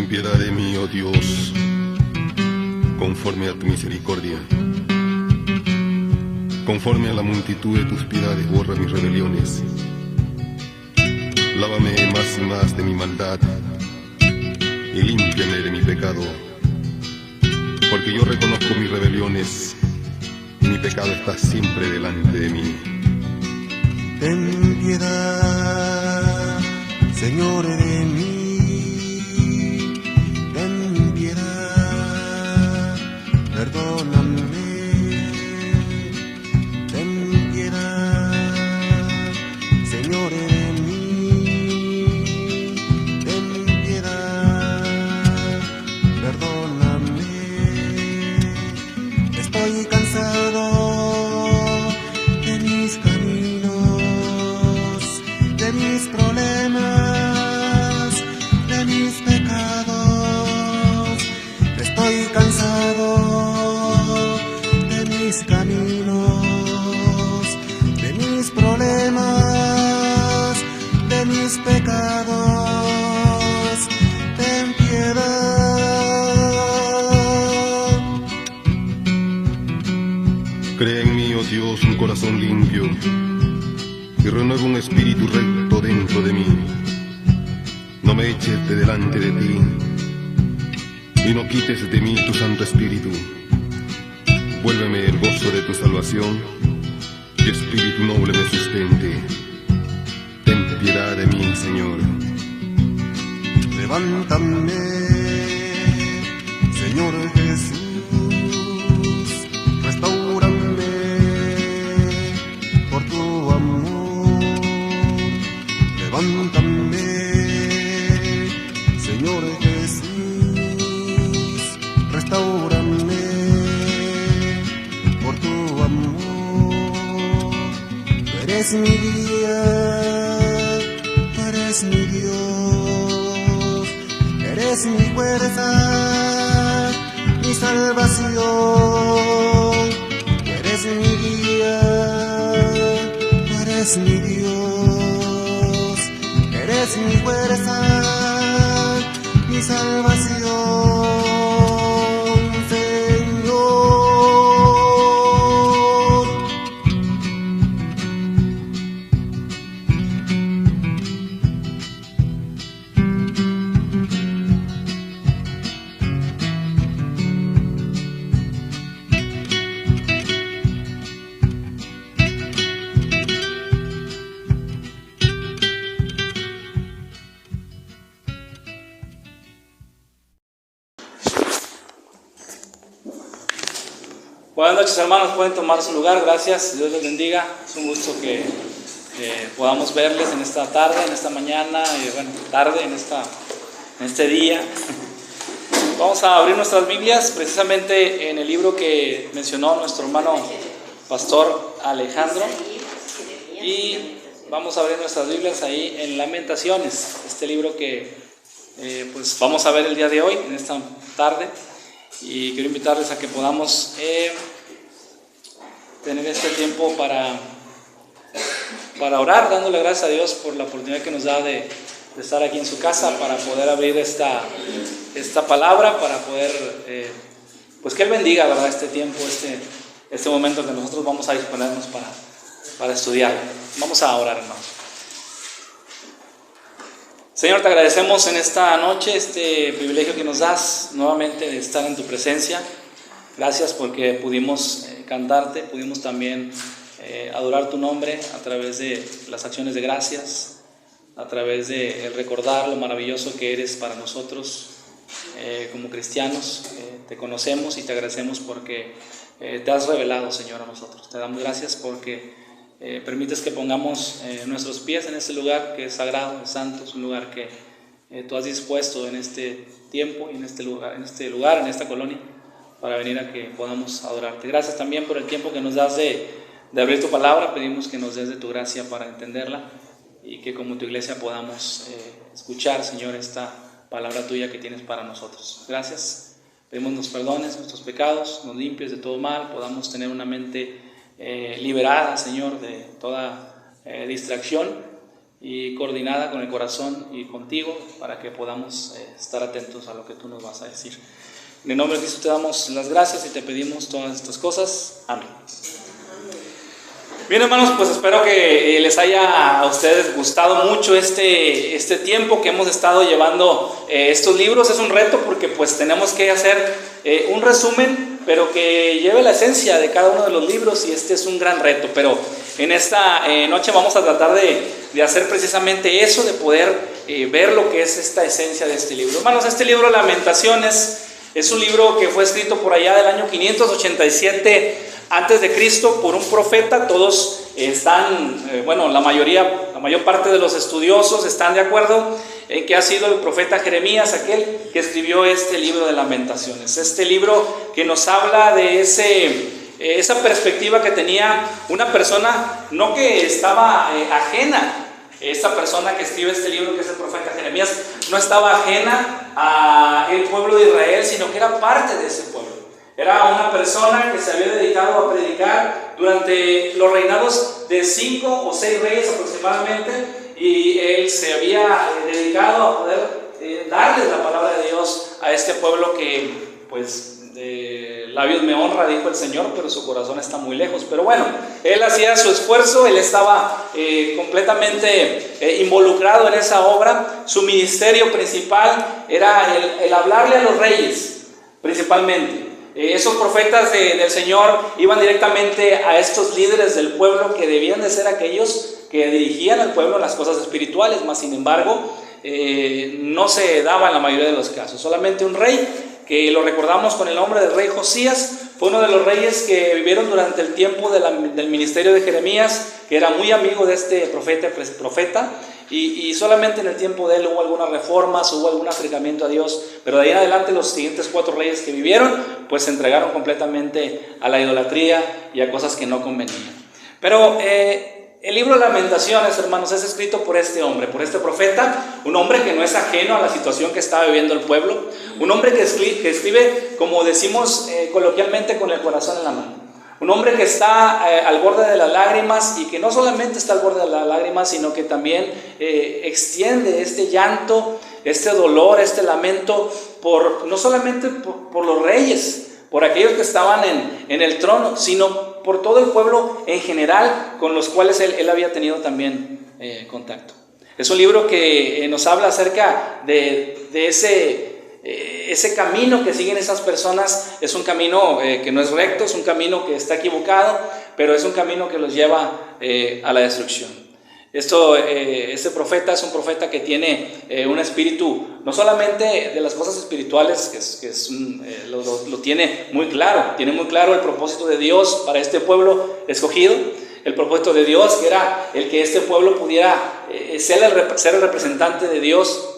Ten piedad de mí, oh Dios, conforme a tu misericordia. Conforme a la multitud de tus piedades, borra mis rebeliones. Lávame más y más de mi maldad y límpiame de mi pecado, porque yo reconozco mis rebeliones y mi pecado está siempre delante de mí. Ten piedad, Señor, de mí. Ten piedad, perdóname. Ten piedad, Señor, de mí. Ten piedad, perdóname. Estoy cansado de mis caminos, de mis problemas, de mis pecados. Estoy cansado de mis caminos, de mis problemas, de mis pecados. Ten piedad. Crea en mí, oh Dios, un corazón limpio y renueva un espíritu recto dentro de mí. No me eches de delante de ti y no quites de mí tu Santo Espíritu. Vuélveme el gozo de tu salvación y espíritu noble me sustente. Ten piedad de mí, Señor. Levántame, Señor Jesús, restáurame por tu amor. Levántame, Señor Jesús, restáurame por tu amor. Tú eres mi guía, tú eres mi Dios, eres mi fuerza, mi salvación. Tú eres mi guía, tú eres mi Dios, eres mi fuerza, mi salvación, Señor. Buenas noches, hermanos, pueden tomar su lugar, gracias, Dios les bendiga. Es un gusto que podamos verles en esta tarde, en esta mañana, tarde, en este día. Vamos a abrir nuestras Biblias precisamente en el libro que mencionó nuestro hermano Pastor Alejandro, y vamos a abrir nuestras Biblias ahí en Lamentaciones, este libro que pues vamos a ver el día de hoy, en esta tarde. Y quiero invitarles a que podamos tener este tiempo para orar, dándole gracias a Dios por la oportunidad que nos da de estar aquí en su casa, para poder abrir esta palabra, para poder, pues que Él bendiga, ¿verdad?, este tiempo, este momento que nosotros vamos a disponernos para estudiar. Vamos a orar, hermanos. Señor, te agradecemos en esta noche este privilegio que nos das nuevamente de estar en tu presencia. Gracias porque pudimos cantarte, pudimos también adorar tu nombre a través de las acciones de gracias, a través de recordar lo maravilloso que eres para nosotros como cristianos. Te conocemos y te agradecemos porque te has revelado, Señor, a nosotros. Te damos gracias porque permites que pongamos nuestros pies en este lugar que es sagrado, es santo, es un lugar que tú has dispuesto en este tiempo y en este lugar, en esta colonia, para venir a que podamos adorarte. Gracias también por el tiempo que nos das de abrir tu palabra. Pedimos que nos des de tu gracia para entenderla y que como tu iglesia podamos escuchar, Señor, esta palabra tuya que tienes para nosotros. Gracias. Pedimos nos perdones nuestros pecados, nos limpies de todo mal, podamos tener una mente liberada, Señor, de toda distracción, y coordinada con el corazón y contigo para que podamos estar atentos a lo que tú nos vas a decir. En el nombre de Cristo te damos las gracias y te pedimos todas estas cosas. Amén. Bien, hermanos, pues espero que les haya a ustedes gustado mucho este tiempo que hemos estado llevando estos libros. Es un reto porque pues tenemos que hacer un resumen, pero que lleve la esencia de cada uno de los libros, y este es un gran reto. Pero en esta noche vamos a tratar de hacer precisamente eso, de poder ver lo que es esta esencia de este libro. Hermanos, este libro Lamentaciones es un libro que fue escrito por allá del año 587 antes de Cristo por un profeta. Todos están, la mayor parte de los estudiosos están de acuerdo en que ha sido el profeta Jeremías aquel que escribió este libro de Lamentaciones. Este libro que nos habla de esa perspectiva que tenía una persona, no que estaba ajena. Esta persona que escribe este libro, que es el profeta Jeremías, no estaba ajena al pueblo de Israel, sino que era parte de ese pueblo. Era una persona que se había dedicado a predicar durante los reinados de 5 o 6 reyes aproximadamente, y él se había dedicado a poder darles la palabra de Dios a este pueblo que, pues, de labios me honra, dijo el Señor, pero su corazón está muy lejos. Pero bueno, él hacía su esfuerzo, él estaba completamente involucrado en esa obra. Su ministerio principal era el hablarle a los reyes, principalmente. Esos profetas del Señor iban directamente a estos líderes del pueblo, que debían de ser aquellos que dirigían al pueblo en las cosas espirituales, mas sin embargo no se daba en la mayoría de los casos. Solamente un rey, que lo recordamos con el nombre del rey Josías, fue uno de los reyes que vivieron durante el tiempo del ministerio de Jeremías, que era muy amigo de este profeta, y solamente en el tiempo de él hubo algunas reformas, hubo algún acercamiento a Dios, pero de ahí en adelante los siguientes 4 reyes que vivieron, pues se entregaron completamente a la idolatría y a cosas que no convenían. Pero el libro de Lamentaciones, hermanos, es escrito por este hombre, por este profeta, un hombre que no es ajeno a la situación que estaba viviendo el pueblo, un hombre que escribe, como decimos coloquialmente, con el corazón en la mano. Un hombre que está al borde de las lágrimas, y que no solamente está al borde de las lágrimas, sino que también extiende este llanto, este dolor, este lamento, no solamente por los reyes, por aquellos que estaban en el trono, sino por todo el pueblo en general, con los cuales él había tenido también contacto. Es un libro que nos habla acerca de ese camino que siguen esas personas. Es un camino que no es recto, es un camino que está equivocado, pero es un camino que los lleva a la destrucción. Este profeta es un profeta que tiene un espíritu, no solamente de las cosas espirituales, lo tiene muy claro el propósito de Dios para este pueblo escogido, el propósito de Dios, que era el que este pueblo pudiera ser el representante de Dios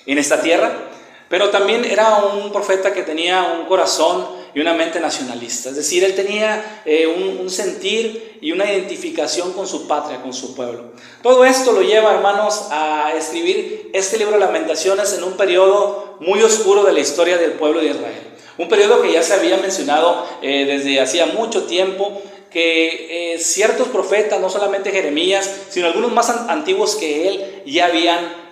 en esta tierra. Pero también era un profeta que tenía un corazón y una mente nacionalista. Es decir, él tenía un sentir y una identificación con su patria, con su pueblo. Todo esto lo lleva, hermanos, a escribir este libro de Lamentaciones en un periodo muy oscuro de la historia del pueblo de Israel. Un periodo que ya se había mencionado desde hacía mucho tiempo, que ciertos profetas, no solamente Jeremías, sino algunos más antiguos que él, ya habían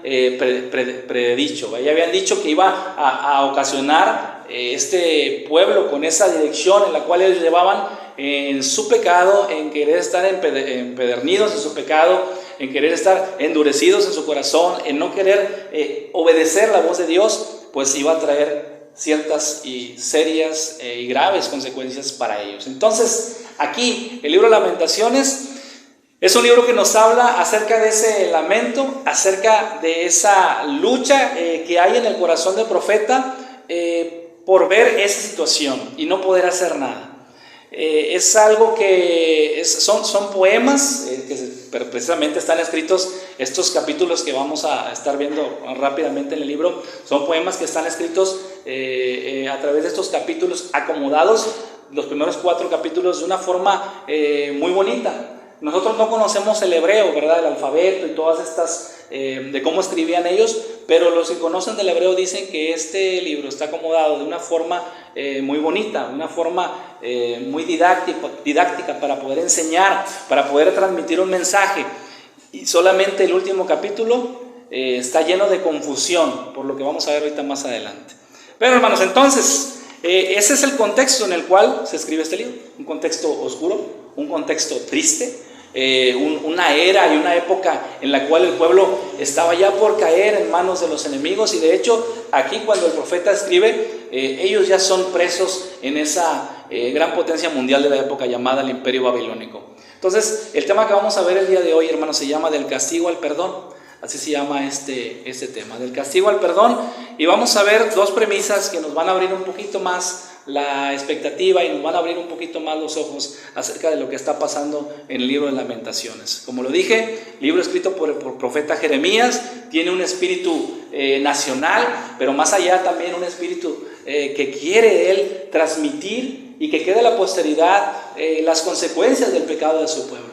predicho, ya habían dicho que iba a ocasionar este pueblo con esa dirección en la cual ellos llevaban en su pecado, en querer estar empedernidos en su pecado, en querer estar endurecidos en su corazón, en no querer obedecer la voz de Dios, pues iba a traer ciertas y serias y graves consecuencias para ellos. Entonces, aquí el libro de Lamentaciones es un libro que nos habla acerca de ese lamento, acerca de esa lucha que hay en el corazón del profeta por ver esa situación y no poder hacer nada. Es algo que son poemas que precisamente están escritos. Estos capítulos que vamos a estar viendo rápidamente en el libro son poemas que están escritos a través de estos capítulos, acomodados los primeros 4 capítulos de una forma muy bonita. Nosotros no conocemos el hebreo, ¿verdad? El alfabeto y todas estas, de cómo escribían ellos, pero los que conocen del hebreo dicen que este libro está acomodado de una forma muy bonita, una forma muy didáctica para poder enseñar, para poder transmitir un mensaje. Y solamente el último capítulo está lleno de confusión, por lo que vamos a ver ahorita más adelante. Pero hermanos, entonces, ese es el contexto en el cual se escribe este libro. Un contexto oscuro, un contexto triste, una era y una época en la cual el pueblo estaba ya por caer en manos de los enemigos. Y de hecho, aquí cuando el profeta escribe, ellos ya son presos en esa gran potencia mundial de la época llamada el Imperio Babilónico. Entonces, el tema que vamos a ver el día de hoy, hermanos, se llama del castigo al perdón. Así se llama este tema, del castigo al perdón. Y vamos a ver dos premisas que nos van a abrir un poquito más la expectativa y nos van a abrir un poquito más los ojos acerca de lo que está pasando en el libro de Lamentaciones. Como lo dije, libro escrito por el profeta Jeremías, tiene un espíritu nacional, pero más allá también un espíritu que quiere él transmitir y que quede a la posteridad las consecuencias del pecado de su pueblo.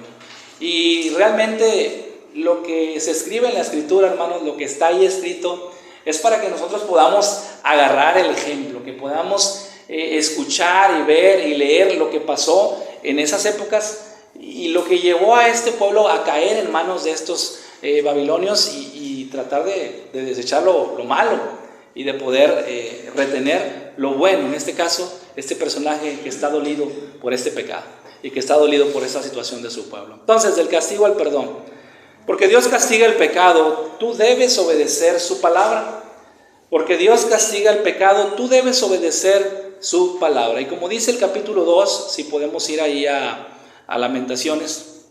Y realmente lo que se escribe en la escritura, hermanos, lo que está ahí escrito, es para que nosotros podamos agarrar el ejemplo, que podamos escuchar y ver y leer lo que pasó en esas épocas y lo que llevó a este pueblo a caer en manos de estos babilonios y tratar de desechar lo malo y de poder retener lo bueno. En este caso, este personaje que está dolido por este pecado y que está dolido por esta situación de su pueblo. Entonces, del castigo al perdón. Porque Dios castiga el pecado, tú debes obedecer su palabra. Porque Dios castiga el pecado, tú debes obedecer su palabra. Y como dice el capítulo 2, si podemos ir ahí a Lamentaciones,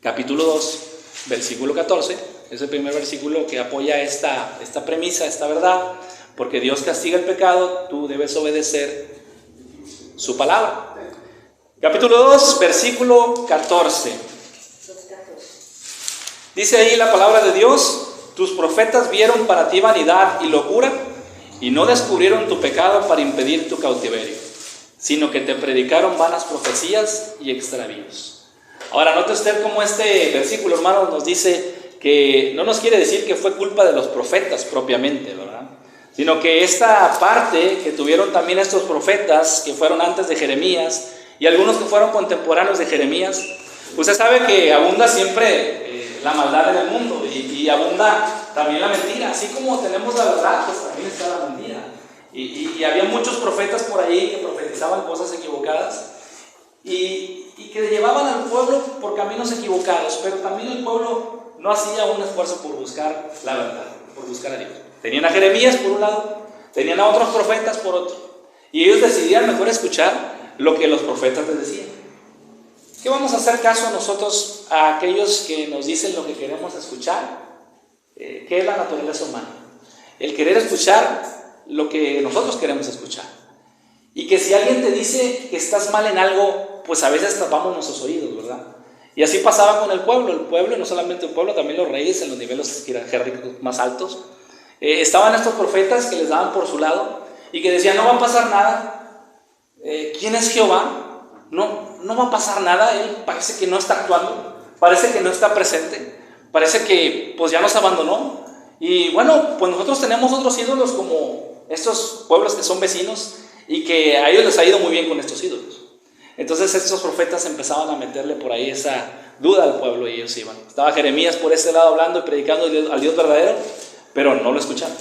capítulo 2, versículo 14, es el primer versículo que apoya esta premisa, esta verdad. Porque Dios castiga el pecado, tú debes obedecer su palabra. Capítulo 2, versículo 14. Dice ahí la palabra de Dios: tus profetas vieron para ti vanidad y locura, y no descubrieron tu pecado para impedir tu cautiverio, sino que te predicaron vanas profecías y extravíos. Ahora, note usted cómo este versículo, hermanos, nos dice que no nos quiere decir que fue culpa de los profetas propiamente, ¿verdad? Sino que esta parte que tuvieron también estos profetas que fueron antes de Jeremías y algunos que fueron contemporáneos de Jeremías, usted sabe que abunda siempre la maldad en el mundo y abunda también la mentira. Así como tenemos la verdad, pues también está la mentira. Y había muchos profetas por ahí que profetizaban cosas equivocadas y que llevaban al pueblo por caminos equivocados, pero también el pueblo no hacía un esfuerzo por buscar la verdad, por buscar a Dios. Tenían a Jeremías por un lado, tenían a otros profetas por otro, y ellos decidían mejor escuchar lo que los profetas les decían. ¿Qué vamos a hacer caso a nosotros, a aquellos que nos dicen lo que queremos escuchar? ¿Qué es la naturaleza humana? El querer escuchar lo que nosotros queremos escuchar. Y que si alguien te dice que estás mal en algo, pues a veces tapamos nuestros oídos, ¿verdad? Y así pasaba con el pueblo, no solamente el pueblo, también los reyes en los niveles jerárquicos más altos. Estaban estos profetas que les daban por su lado y que decían: no va a pasar nada. ¿Quién es Jehová? No va a pasar nada. Él parece que no está actuando, parece que no está presente, parece que pues ya nos abandonó. Y bueno, pues nosotros tenemos otros ídolos como estos pueblos que son vecinos y que a ellos les ha ido muy bien con estos ídolos. Entonces estos profetas empezaban a meterle por ahí esa duda al pueblo y ellos iban. Estaba Jeremías por este lado hablando y predicando al Dios verdadero, pero no lo escuchaban.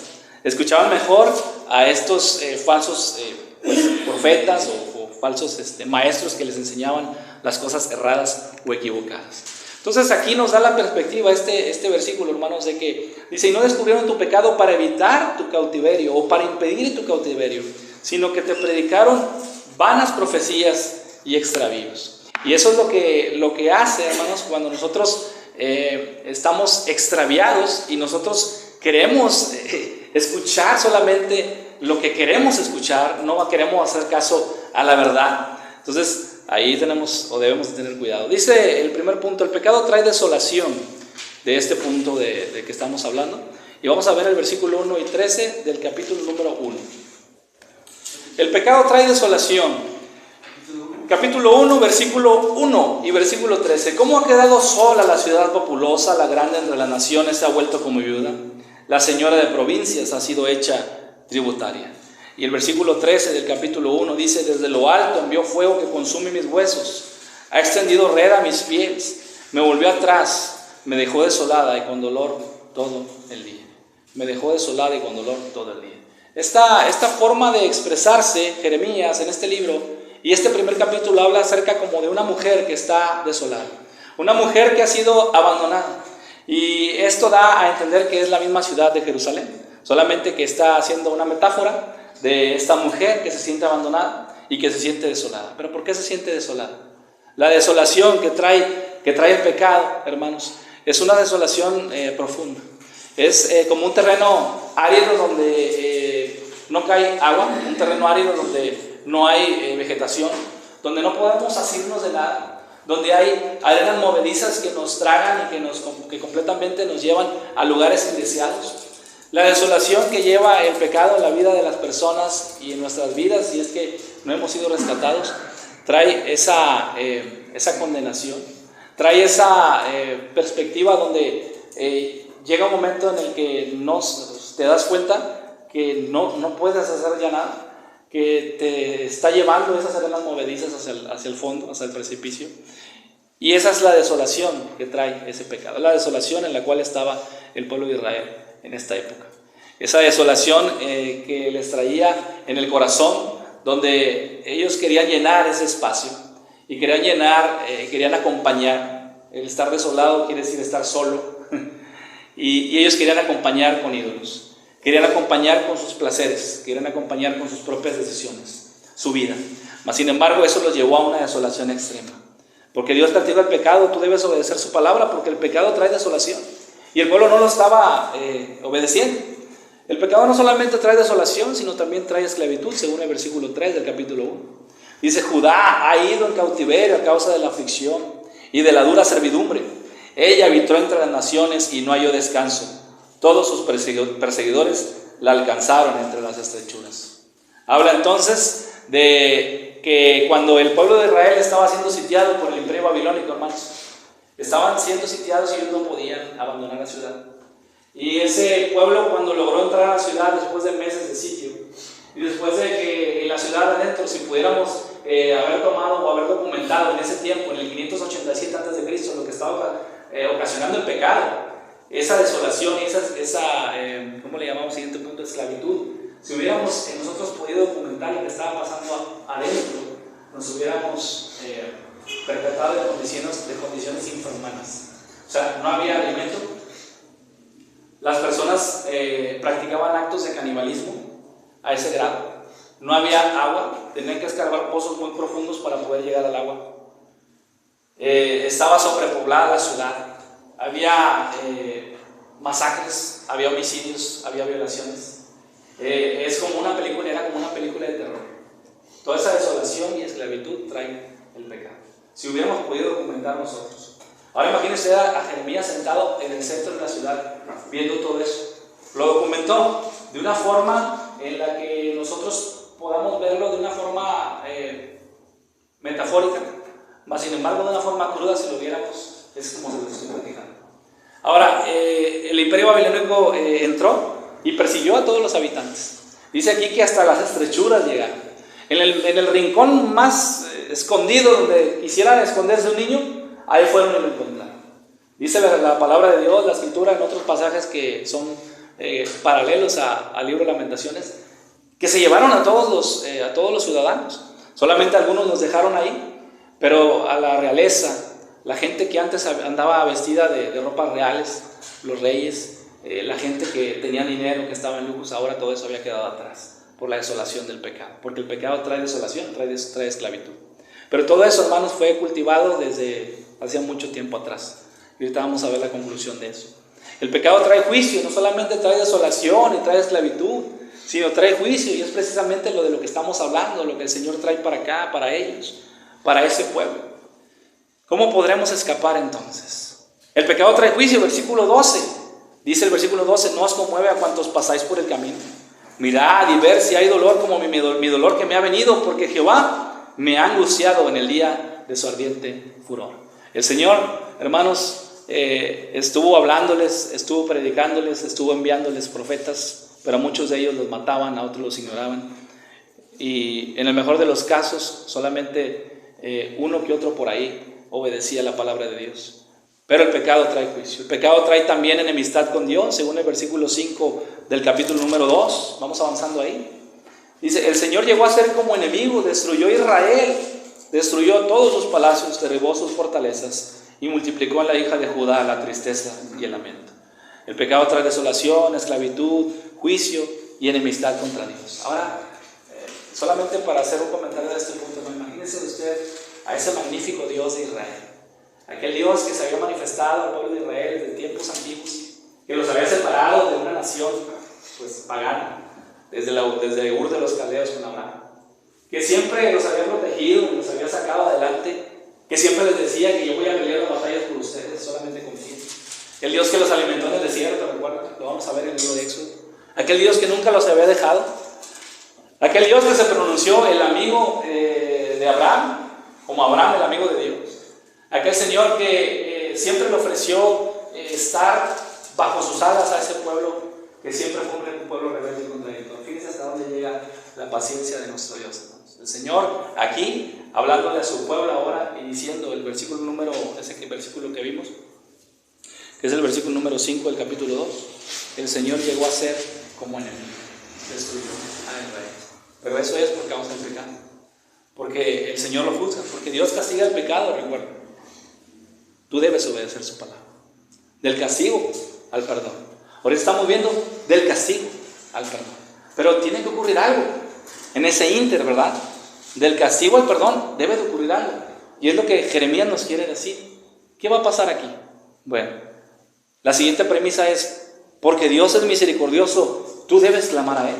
Escuchaban mejor a estos falsos profetas o falsos maestros que les enseñaban las cosas erradas o equivocadas. Entonces aquí nos da la perspectiva este versículo, hermanos, de que dice: y no descubrieron tu pecado para evitar tu cautiverio o para impedir tu cautiverio, sino que te predicaron vanas profecías y extravíos. Y eso es lo que hace, hermanos, cuando nosotros estamos extraviados y nosotros queremos escuchar solamente lo que queremos escuchar, no queremos hacer caso a la verdad. Entonces ahí tenemos o debemos tener cuidado. Dice el primer punto: el pecado trae desolación, de este punto de que estamos hablando. Y vamos a ver el versículo 1 y 13 del capítulo número 1. El pecado trae desolación. Capítulo 1, versículo 1 y versículo 13. ¿Cómo ha quedado sola la ciudad populosa? La grande entre las naciones se ha vuelto como viuda. La señora de provincias ha sido hecha tributaria. Y el versículo 13 del capítulo 1 dice: desde lo alto envió fuego que consume mis huesos. Ha extendido red a mis pies. Me volvió atrás. me dejó desolada y con dolor todo el día. Me dejó desolada y con dolor todo el día. Esta forma de expresarse, Jeremías, en este libro, y este primer capítulo habla acerca como de una mujer que está desolada. Una mujer que ha sido abandonada. Y esto da a entender que es la misma ciudad de Jerusalén. Solamente que está haciendo una metáfora de esta mujer que se siente abandonada y que se siente desolada. ¿Pero por qué se siente desolada? La desolación que trae el pecado, hermanos, es una desolación profunda. Es como un terreno árido donde no cae agua, un terreno árido donde no hay vegetación, donde no podemos asirnos de nada, donde hay arenas movedizas que nos tragan y que completamente nos llevan a lugares indeseados. La desolación que lleva el pecado en la vida de las personas y en nuestras vidas, si es que no hemos sido rescatados, trae esa condenación, trae esa perspectiva donde llega un momento en el que te das cuenta que no puedes hacer ya nada, que te está llevando esas arenas movedizas hacia el fondo, hacia el precipicio. Y esa es la desolación que trae ese pecado, la desolación en la cual estaba el pueblo de Israel en esta época. Esa desolación que les traía en el corazón, donde ellos querían llenar ese espacio y querían acompañar. El estar desolado quiere decir estar solo. Y ellos querían acompañar con ídolos, querían acompañar con sus placeres, querían acompañar con sus propias decisiones, su vida. Mas sin embargo eso los llevó a una desolación extrema. Porque Dios castiga el pecado, tú debes obedecer su palabra, porque el pecado trae desolación. Y el pueblo no lo estaba obedeciendo. El pecado no solamente trae desolación, sino también trae esclavitud, según el versículo 3 del capítulo 1. Dice: Judá ha ido en cautiverio a causa de la aflicción y de la dura servidumbre. Ella habitó entre las naciones y no halló descanso. Todos sus perseguidores la alcanzaron entre las estrechuras. Habla entonces de que cuando el pueblo de Israel estaba siendo sitiado por el imperio babilónico, hermanos, estaban siendo sitiados y ellos no podían abandonar la ciudad. Y ese pueblo, cuando logró entrar a la ciudad después de meses de sitio, y después de que en la ciudad adentro, si pudiéramos haber tomado o haber documentado en ese tiempo, en el 587 a.C., lo que estaba ocasionando el pecado, esa desolación, ¿cómo le llamamos? Siguiente punto, esclavitud. Si hubiéramos nosotros podido documentar lo que estaba pasando adentro, nos hubiéramos percatado de condiciones infrahumanas. O sea, no había alimento. Las personas practicaban actos de canibalismo a ese grado. No había agua, tenían que escarbar pozos muy profundos para poder llegar al agua. Estaba sobrepoblada la ciudad. Había masacres, había homicidios, había violaciones. Era como una película de terror. Toda esa desolación y esclavitud trae el pecado. Si hubiéramos podido documentar nosotros. Ahora imagínense a Jeremías sentado en el centro de la ciudad, viendo todo eso. Lo documentó de una forma en la que nosotros podamos verlo de una forma metafórica, mas sin embargo de una forma cruda, si lo viéramos, es como se lo estoy platicando. Ahora, el imperio babilónico entró y persiguió a todos los habitantes. Dice aquí que hasta las estrechuras llegaron. En el rincón más escondido, donde quisiera esconderse un niño, ahí fueron y lo encontraron. Dice la palabra de Dios, la escritura, en otros pasajes que son paralelos al libro de Lamentaciones, que se llevaron a todos los ciudadanos. Solamente algunos los dejaron ahí, pero a la realeza, la gente que antes andaba vestida de ropas reales, los reyes, la gente que tenía dinero, que estaba en lujos, ahora todo eso había quedado atrás por la desolación del pecado, porque el pecado trae desolación, trae esclavitud. Pero todo eso, hermanos, fue cultivado desde hacía mucho tiempo atrás. Y ahorita vamos a ver la conclusión de eso. El pecado trae juicio, no solamente trae desolación y trae esclavitud, sino trae juicio, y es precisamente lo de lo que estamos hablando, lo que el Señor trae para acá, para ellos, para ese pueblo. ¿Cómo podremos escapar entonces? El pecado trae juicio, versículo 12. Dice el versículo 12: no os conmueve a cuantos pasáis por el camino. Mirad y ver si hay dolor como mi dolor que me ha venido, porque Jehová me ha angustiado en el día de su ardiente furor. El Señor, hermanos, estuvo hablándoles, estuvo predicándoles, estuvo enviándoles profetas, pero a muchos de ellos los mataban, a otros los ignoraban. Y en el mejor de los casos, solamente uno que otro por ahí obedecía la palabra de Dios. pero el pecado trae juicio. El pecado trae también enemistad con Dios, según el versículo 5 del capítulo número 2. Vamos avanzando ahí. Dice, el Señor llegó a ser como enemigo, destruyó a Israel, destruyó todos sus palacios, derribó sus fortalezas y multiplicó en la hija de Judá la tristeza y el lamento. El pecado trae desolación, esclavitud, juicio y enemistad contra Dios. Ahora, solamente para hacer un comentario de este punto, ¿no? Imagínense usted a ese magnífico Dios de Israel, aquel Dios que se había manifestado al pueblo de Israel desde tiempos antiguos, que los había separado de una nación pues pagana, desde Ur de los Caldeos con Abraham, que siempre los había protegido y los había sacado adelante, que siempre les decía que yo voy a pelear las batallas por ustedes, solamente confíen. El Dios que los alimentó en el desierto, ¿recuerdan? Lo vamos a ver en el libro de Éxodo. Aquel Dios que nunca los había dejado. Aquel Dios que se pronunció el amigo de Abraham, como Abraham, el amigo de Dios. Aquel Señor que siempre le ofreció estar bajo sus alas a ese pueblo, que siempre fue un pueblo rebelde y contradictorio. Fíjense hasta dónde llega la paciencia de nuestro Dios, hermanos. El Señor aquí, hablándole a su pueblo ahora y diciendo el versículo número, ese versículo que vimos, que es el versículo número 5 del capítulo 2, el Señor llegó a ser como enemigo, destruyó a Israel. Pero eso es por causa del pecado, porque el Señor lo juzga, porque Dios castiga el pecado, recuerda. Tú debes obedecer su palabra. Del castigo al perdón. Ahora estamos viendo del castigo al perdón, pero tiene que ocurrir algo en ese ínter, ¿verdad? Del castigo al perdón debe de ocurrir algo, y es lo que Jeremías nos quiere decir. ¿Qué va a pasar aquí? Bueno, la siguiente premisa es, porque Dios es misericordioso, tú debes clamar a Él.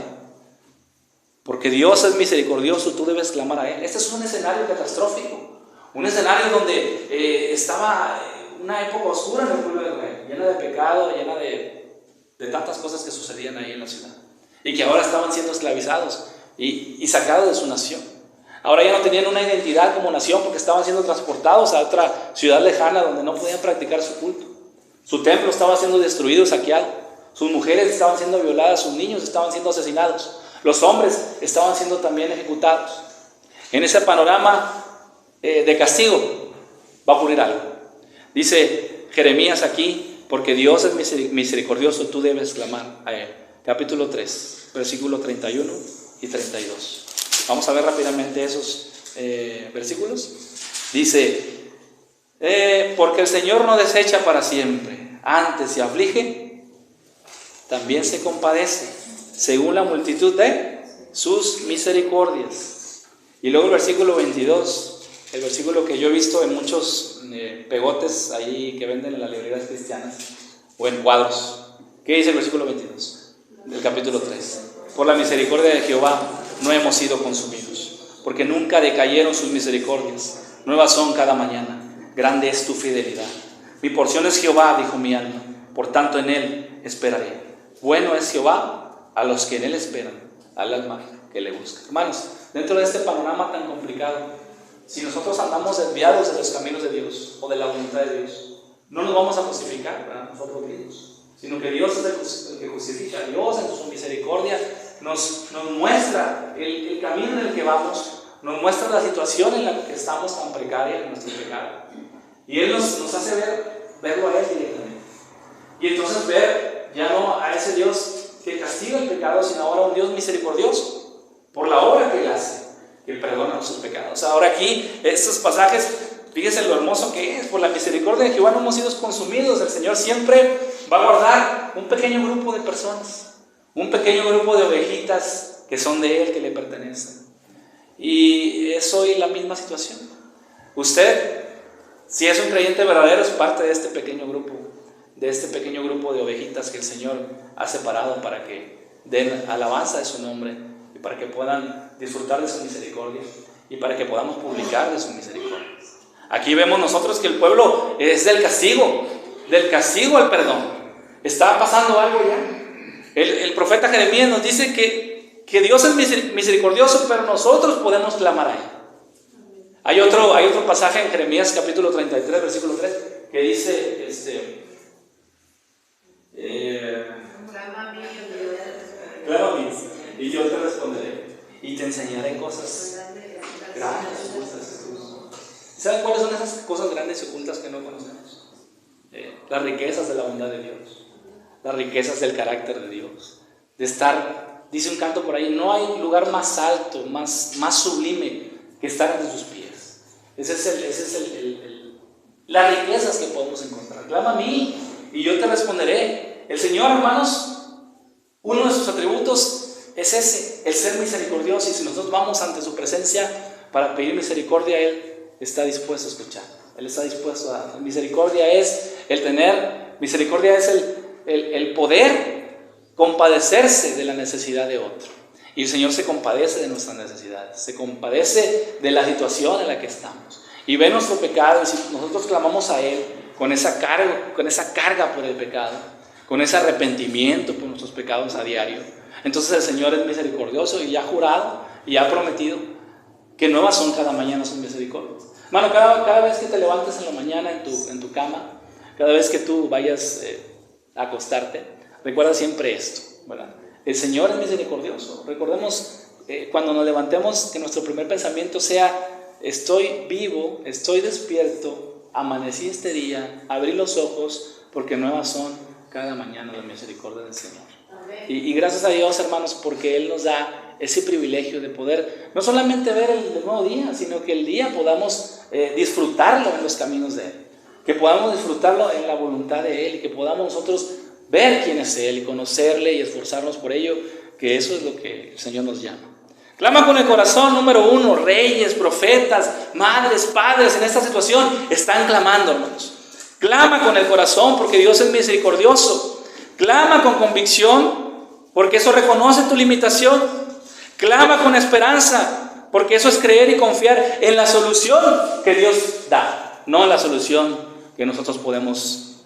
Porque Dios es misericordioso, tú debes clamar a Él. Este es un escenario catastrófico, un escenario donde estaba una época oscura en el pueblo de Israel, llena de pecado, llena de tantas cosas que sucedían ahí en la ciudad, y que ahora estaban siendo esclavizados y sacados de su nación. Ahora ya no tenían una identidad como nación, porque estaban siendo transportados a otra ciudad lejana donde no podían practicar su culto. Su templo estaba siendo destruido, saqueado. Sus mujeres estaban siendo violadas, sus niños estaban siendo asesinados. Los hombres estaban siendo también ejecutados. En ese panorama de castigo va a ocurrir algo. Dice Jeremías aquí, porque Dios es misericordioso, tú debes clamar a Él. Capítulo 3, versículo 31 y 32. Vamos a ver rápidamente esos versículos. Dice, porque el Señor no desecha para siempre, antes se aflige, también se compadece, según la multitud de sus misericordias. Y luego el versículo 22, el versículo que yo he visto en muchos pegotes ahí que venden en las librerías cristianas o en cuadros. ¿Qué dice el versículo 22 del capítulo 3? Por la misericordia de Jehová no hemos sido consumidos, porque nunca decayeron sus misericordias, nuevas son cada mañana. Grande es tu fidelidad. Mi porción es Jehová, dijo mi alma, por tanto en Él esperaré. Bueno es Jehová a los que en Él esperan, al alma que le busca. Hermanos, dentro de este panorama tan complicado, si nosotros andamos desviados de los caminos de Dios o de la voluntad de Dios, no nos vamos a justificar para nosotros mismos, sino que Dios es el que justifica. Dios en su misericordia nos muestra el camino en el que vamos, nos muestra la situación en la que estamos tan precaria en nuestro pecado, y Él nos hace verlo a Él directamente, y entonces ver ya no a ese Dios que castiga el pecado, sino ahora a un Dios misericordioso por la obra que Él hace, que perdona nuestros pecados. Ahora aquí, estos pasajes, fíjense lo hermoso que es. Por la misericordia de Jehová no hemos sido consumidos. El Señor siempre va a guardar un pequeño grupo de personas, un pequeño grupo de ovejitas que son de Él, que le pertenecen. Y es hoy la misma situación. Usted, si es un creyente verdadero, es parte de este pequeño grupo de ovejitas que el Señor ha separado para que den alabanza de su nombre y para que puedan disfrutar de su misericordia y para que podamos publicar de su misericordia. Aquí vemos nosotros que el pueblo es del castigo al perdón. Está pasando algo ya. El profeta Jeremías nos dice que Dios es misericordioso, pero nosotros podemos clamar a Él. Hay otro pasaje en Jeremías capítulo 33, versículo 3, que dice, clama a mí, y yo te responderé, y te enseñaré cosas grandes y ocultas. ¿Saben cuáles son esas cosas grandes y ocultas que no conocemos? las riquezas de la bondad de Dios, las riquezas del carácter de Dios, de estar, dice un canto por ahí, no hay lugar más alto, más sublime que estar ante sus pies. Las riquezas que podemos encontrar. Clama a mí y yo te responderé. El Señor, hermanos, uno de sus atributos es ese, el ser misericordioso, y si nosotros vamos ante su presencia para pedir misericordia, Él está dispuesto a escuchar. Él está dispuesto a... Misericordia es el tener, misericordia es el poder compadecerse de la necesidad de otro. Y el Señor se compadece de nuestras necesidades, se compadece de la situación en la que estamos. Y ve nuestro pecado, y si nosotros clamamos a Él con esa carga por el pecado, con ese arrepentimiento por nuestros pecados a diario, entonces el Señor es misericordioso y ha jurado y ha prometido que nuevas son cada mañana sus misericordias. Hermano, cada vez que te levantes en la mañana en tu cama, cada vez que tú vayas a acostarte, recuerda siempre esto, ¿verdad? El Señor es misericordioso. Recordemos cuando nos levantemos que nuestro primer pensamiento sea: estoy vivo, estoy despierto, amanecí este día, abrí los ojos, porque nuevas son cada mañana las misericordias del Señor. Y gracias a Dios, hermanos, porque Él nos da ese privilegio de poder no solamente ver el nuevo día, sino que el día podamos disfrutarlo en los caminos de Él, que podamos disfrutarlo en la voluntad de Él, y que podamos nosotros ver quién es Él y conocerle y esforzarnos por ello, que eso es lo que el Señor nos llama. Clama con el corazón, número 1. Reyes, profetas, madres, padres en esta situación están clamando, hermanos. Clama con el corazón porque Dios es misericordioso. Clama con convicción porque eso reconoce tu limitación. Clama con esperanza porque eso es creer y confiar en la solución que Dios da, no en la solución que nosotros podemos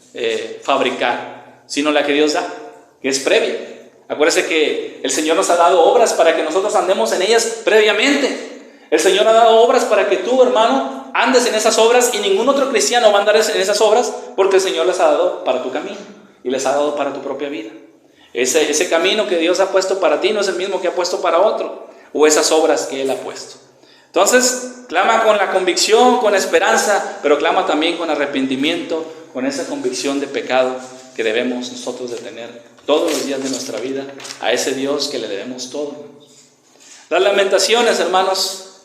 fabricar, sino la que Dios da, que es previa. Acuérdese que el Señor nos ha dado obras para que nosotros andemos en ellas previamente. El Señor ha dado obras para que tú, hermano, andes en esas obras, y ningún otro cristiano va a andar en esas obras, porque el Señor les ha dado para tu camino y les ha dado para tu propia vida. Ese camino que Dios ha puesto para ti no es el mismo que ha puesto para otro, o esas obras que Él ha puesto. Entonces, clama con la convicción, con esperanza, pero clama también con arrepentimiento, con esa convicción de pecado que debemos nosotros de tener todos los días de nuestra vida a ese Dios que le debemos todo. Las Lamentaciones, hermanos,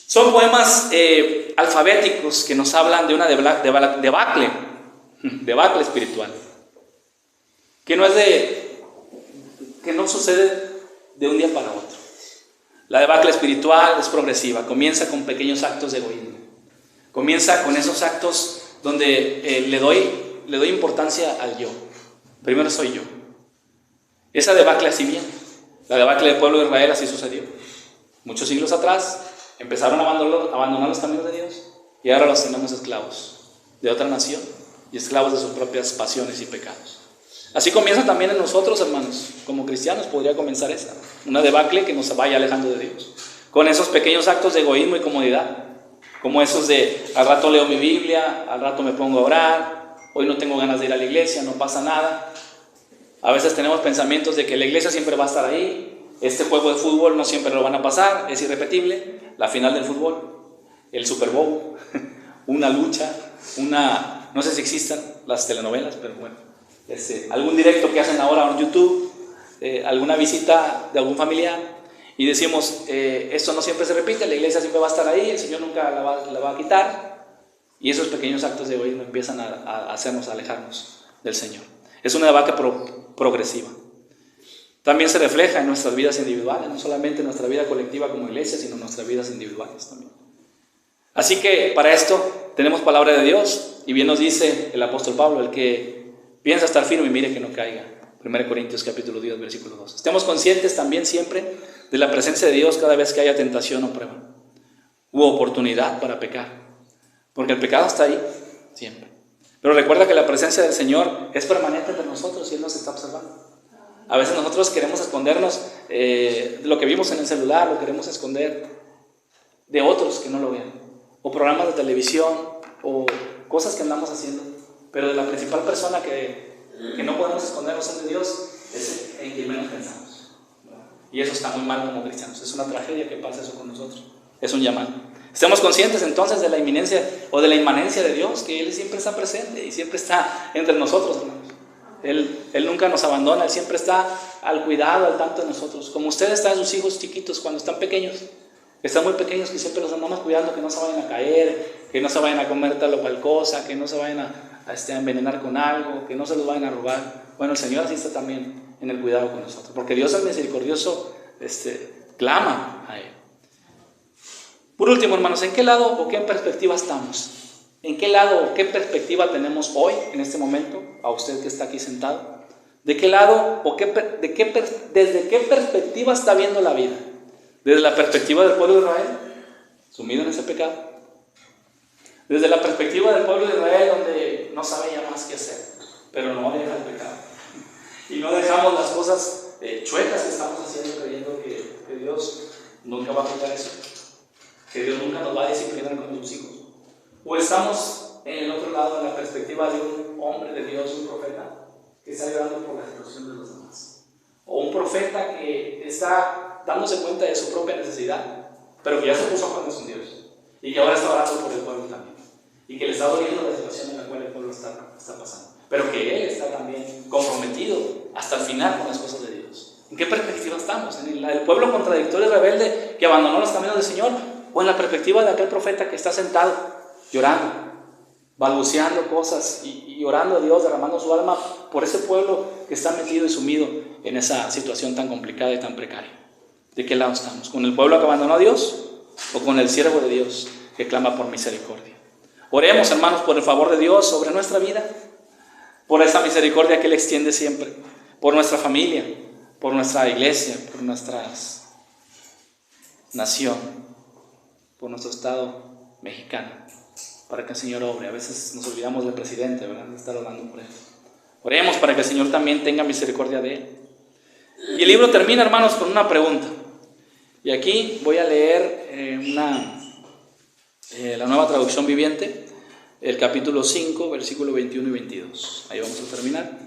son poemas alfabéticos que nos hablan de una debacle espiritual, que no sucede de un día para otro. La debacle espiritual es progresiva, comienza con pequeños actos de egoísmo, comienza con esos actos donde le doy importancia al yo. Primero soy yo. Esa debacle así viene. La debacle del pueblo de Israel así sucedió. Muchos siglos atrás empezaron a abandonar los caminos de Dios, y ahora los tenemos esclavos de otra nación y esclavos de sus propias pasiones y pecados. Así comienza también en nosotros, hermanos. Como cristianos podría comenzar una debacle que nos vaya alejando de Dios, con esos pequeños actos de egoísmo y comodidad, como esos de: al rato leo mi Biblia, al rato me pongo a orar, hoy no tengo ganas de ir a la iglesia, no pasa nada. A veces tenemos pensamientos de que la iglesia siempre va a estar ahí, este juego de fútbol no siempre lo van a pasar, es irrepetible, la final del fútbol, el Super Bowl, una lucha, no sé si existan las telenovelas, pero bueno, algún directo que hacen ahora en YouTube, alguna visita de algún familiar, y decimos, esto no siempre se repite, la iglesia siempre va a estar ahí, el Señor nunca la va a quitar, y esos pequeños actos de egoísmo empiezan a hacernos alejarnos del Señor. Es una debacle progresiva. También se refleja en nuestras vidas individuales, no solamente en nuestra vida colectiva como iglesia, sino en nuestras vidas individuales también. Así que para esto tenemos palabra de Dios, y bien nos dice el apóstol Pablo: el que piensa estar firme, mire que no caiga. 1 Corintios capítulo 10, versículo 2. Estemos conscientes también siempre de la presencia de Dios cada vez que haya tentación o prueba u oportunidad para pecar, porque el pecado está ahí siempre. Pero recuerda que la presencia del Señor es permanente entre nosotros y Él nos está observando. A veces nosotros queremos escondernos lo que vimos en el celular, lo queremos esconder de otros que no lo vean, o programas de televisión, o cosas que andamos haciendo, pero de la principal persona que no podemos escondernos es de Dios, es en quien menos pensamos. Y eso está muy mal como cristianos, es una tragedia que pase eso con nosotros, es un llamado. Estemos conscientes entonces de la inminencia o de la inmanencia de Dios, que Él siempre está presente y siempre está entre nosotros, hermanos. Él nunca nos abandona, Él siempre está al cuidado, al tanto de nosotros. Como usted está de sus hijos chiquitos cuando están pequeños, que están muy pequeños, que siempre los andamos cuidando, que no se vayan a caer, que no se vayan a comer tal o cual cosa, que no se vayan a envenenar con algo, que no se los vayan a robar. Bueno, el Señor así está también en el cuidado con nosotros, porque Dios es misericordioso, clama a Él. Por último, hermanos, ¿en qué lado o qué perspectiva estamos? ¿En qué lado o qué perspectiva tenemos hoy, en este momento, a usted que está aquí sentado? ¿De qué lado o desde qué perspectiva está viendo la vida? ¿Desde la perspectiva del pueblo de Israel, sumido en ese pecado? ¿Desde la perspectiva del pueblo de Israel, donde no sabe ya más qué hacer, pero no deja el pecado? Y no dejamos las cosas chuecas que estamos haciendo, creyendo que Dios nunca va a quitar eso, que Dios nunca nos va a disciplinar con sus hijos. ¿O estamos en el otro lado, en la perspectiva de un hombre de Dios, un profeta, que está llorando por la situación de los demás? O un profeta que está dándose cuenta de su propia necesidad, pero que ya se puso a cuentas con Dios, y que ahora está orando por el pueblo también, y que le está doliendo la situación en la cual el pueblo está pasando, pero que él está también comprometido hasta el final con las cosas de Dios. ¿En qué perspectiva estamos? ¿En la del pueblo contradictorio y rebelde que abandonó los caminos del Señor? ¿O en la perspectiva de aquel profeta que está sentado, llorando, balbuceando cosas y orando a Dios, derramando su alma por ese pueblo que está metido y sumido en esa situación tan complicada y tan precaria? ¿De qué lado estamos? ¿Con el pueblo que abandonó a Dios o con el siervo de Dios que clama por misericordia? Oremos, hermanos, por el favor de Dios sobre nuestra vida, por esa misericordia que Él extiende siempre, por nuestra familia, por nuestra iglesia, por nuestra nación, por nuestro Estado mexicano, para que el Señor obre. A veces nos olvidamos del presidente, ¿verdad?, de estar orando por él. Oremos para que el Señor también tenga misericordia de él. Y el libro termina, hermanos, con una pregunta. Y aquí voy a leer la Nueva Traducción Viviente, el capítulo 5, versículo 21 y 22. Ahí vamos a terminar.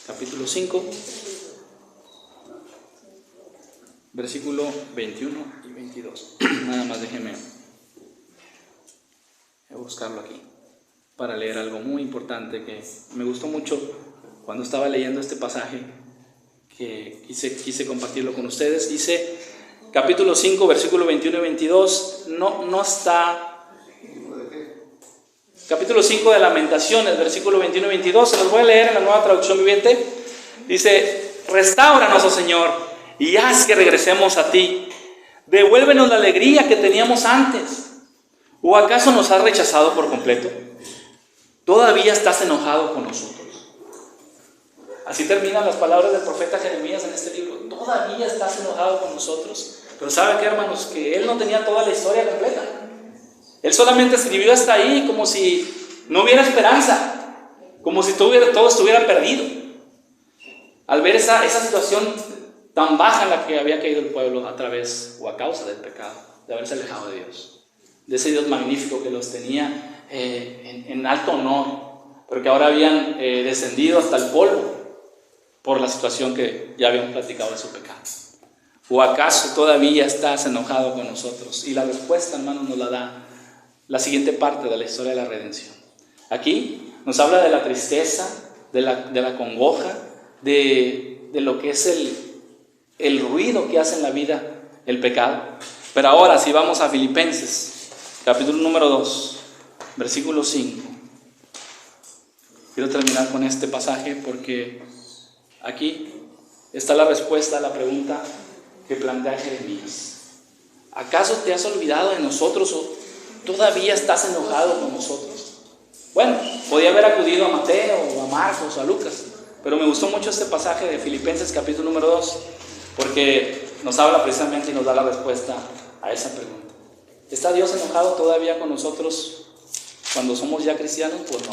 Capítulo 5, versículo 21 y 22. Nada más déjenme buscarlo aquí para leer algo muy importante que me gustó mucho cuando estaba leyendo este pasaje, que quise compartirlo con ustedes. Dice, capítulo 5, versículo 21 y 22, no está... Capítulo 5 de Lamentaciones, versículo 21 y 22, se los voy a leer en la Nueva Traducción Viviente. Dice, restáuranos, oh Señor, y haz que regresemos a ti. Devuélvenos la alegría que teníamos antes. ¿O acaso nos has rechazado por completo? ¿Todavía estás enojado con nosotros? Así terminan las palabras del profeta Jeremías en este libro. ¿Todavía estás enojado con nosotros? Pero ¿sabe qué, hermanos? Que él no tenía toda la historia completa. Él solamente escribió hasta ahí como si no hubiera esperanza, como si todo estuviera perdido. Al ver esa situación tan baja en la que había caído el pueblo a través o a causa del pecado, de haberse alejado de Dios, de ese Dios magnífico que los tenía en alto honor, pero que ahora habían descendido hasta el polvo por la situación que ya habíamos platicado de su pecado. ¿O acaso todavía estás enojado con nosotros? Y la respuesta, hermanos, nos la da la siguiente parte de la historia de la redención. Aquí nos habla de la tristeza, de la congoja, de lo que es el ruido que hace en la vida el pecado. Pero ahora, si vamos a Filipenses, capítulo número 2, versículo 5. Quiero terminar con este pasaje porque aquí está la respuesta a la pregunta que plantea Jeremías. ¿Acaso te has olvidado de nosotros o todavía estás enojado con nosotros? Bueno, podía haber acudido a Mateo o a Marcos o a Lucas, pero me gustó mucho este pasaje de Filipenses capítulo número 2 porque nos habla precisamente y nos da la respuesta a esa pregunta. ¿Está Dios enojado todavía con nosotros cuando somos ya cristianos? Pues no.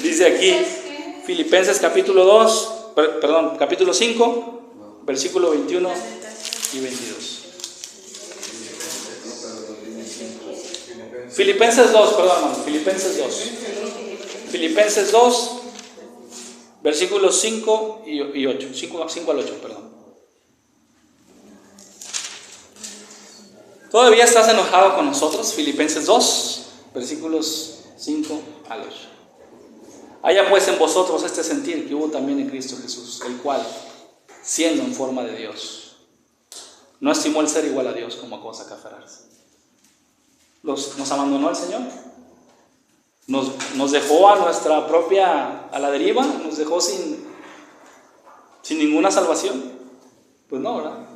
Dice aquí Filipenses capítulo 5, versículo 21 y 22. Filipenses 2, Filipenses 2, versículos 5 y 8, 5 al 8, perdón. ¿Todavía estás enojado con nosotros? Filipenses 2, versículos 5 al 8. Haya pues en vosotros este sentir que hubo también en Cristo Jesús, el cual, siendo en forma de Dios, no estimó el ser igual a Dios como cosa que aferrarse. Nos abandonó el Señor. Nos dejó a nuestra propia, a la deriva, nos dejó sin ninguna salvación. Pues no, ¿verdad?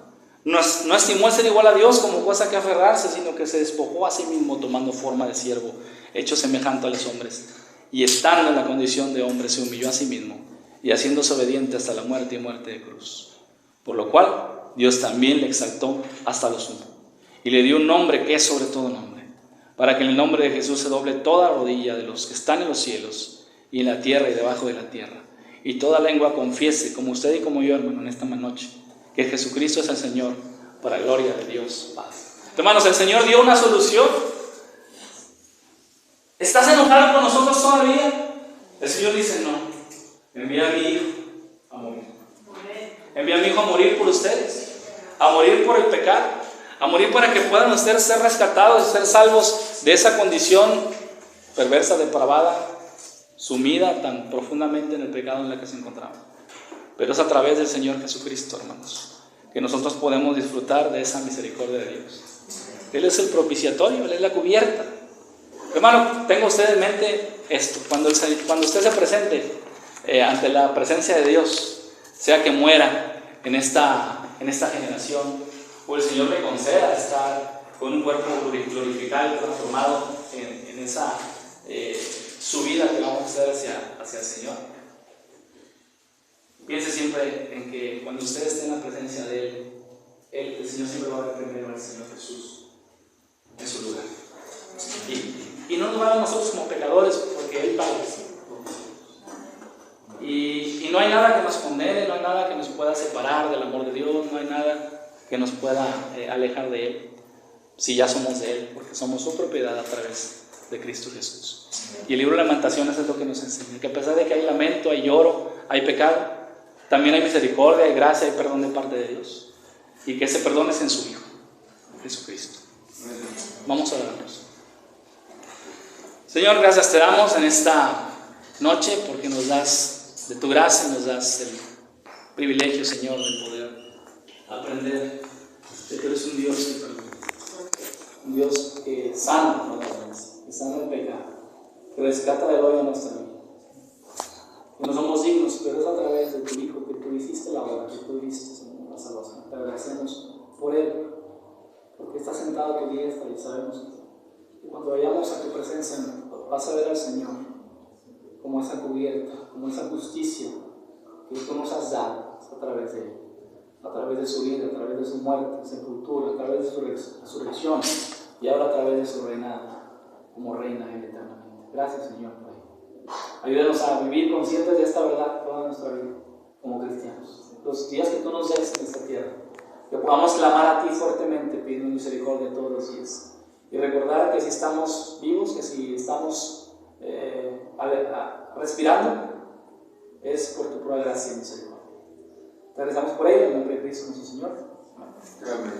No estimó el ser igual a Dios como cosa que aferrarse, sino que se despojó a sí mismo tomando forma de siervo, hecho semejante a los hombres. Y estando en la condición de hombre, se humilló a sí mismo y haciéndose obediente hasta la muerte y muerte de cruz. Por lo cual, Dios también le exaltó hasta lo sumo y le dio un nombre que es sobre todo nombre, para que en el nombre de Jesús se doble toda rodilla de los que están en los cielos y en la tierra y debajo de la tierra, y toda lengua confiese, como usted y como yo, hermano, en esta noche, que Jesucristo es el Señor, para gloria de Dios Padre. Hermanos, el Señor dio una solución. ¿Estás enojado con nosotros todavía? El Señor dice: no, envía a mi Hijo a morir. Envía a mi Hijo a morir por ustedes, a morir por el pecado, a morir para que puedan ustedes ser rescatados y ser salvos de esa condición perversa, depravada, sumida tan profundamente en el pecado en la que se encontraban. Pero es a través del Señor Jesucristo, hermanos, que nosotros podemos disfrutar de esa misericordia de Dios. Él es el propiciatorio, Él es la cubierta. Hermano, tenga usted en mente esto: cuando usted se presente ante la presencia de Dios, sea que muera en esta generación, o el Señor le conceda estar con un cuerpo glorificado y transformado en esa subida que vamos a hacer hacia el Señor, piense siempre en que cuando usted esté en la presencia de Él, el Señor siempre va a ver primero al Señor Jesús en su lugar. Y no nos va a ver nosotros como pecadores, porque Él paga. Y no hay nada que nos condene, no hay nada que nos pueda separar del amor de Dios, no hay nada que nos pueda alejar de Él, si ya somos de Él, porque somos su propiedad a través de Cristo Jesús. Y el libro de Lamentaciones es lo que nos enseña, que a pesar de que hay lamento, hay lloro, hay pecado, también hay misericordia, hay gracia, hay perdón de parte de Dios, y que ese perdón es en su Hijo, Jesucristo. Vamos a orarnos. Señor, gracias te damos en esta noche porque nos das de tu gracia, nos das el privilegio, Señor, de poder aprender que tú eres un Dios que perdona, un Dios que sana, ¿no? Que sana el pecado, que rescata del hoyo a nuestra vida. Que no somos dignos, pero es a través de tu Hijo que tú hiciste la obra, que tú hiciste, Señor, la salvación. Te agradecemos por Él, porque está sentado a tu diestra y sabemos que cuando vayamos a tu presencia vas a ver al Señor como esa cubierta, como esa justicia que tú nos has dado a través de Él, a través de su vida, a través de su muerte, sepultura, a través de su resurrección y ahora a través de su reinado como reina eternamente. Gracias, Señor, por ello. Ayúdanos a vivir conscientes de esta verdad toda nuestra vida como cristianos. Los días que tú nos des en esta tierra, que podamos clamar a ti fuertemente pidiendo misericordia todos los días. Y recordar que si estamos vivos, que si estamos respirando, es por tu pura gracia y misericordia. Te agradecemos por ello, en el nombre de Cristo nuestro Señor. Amén.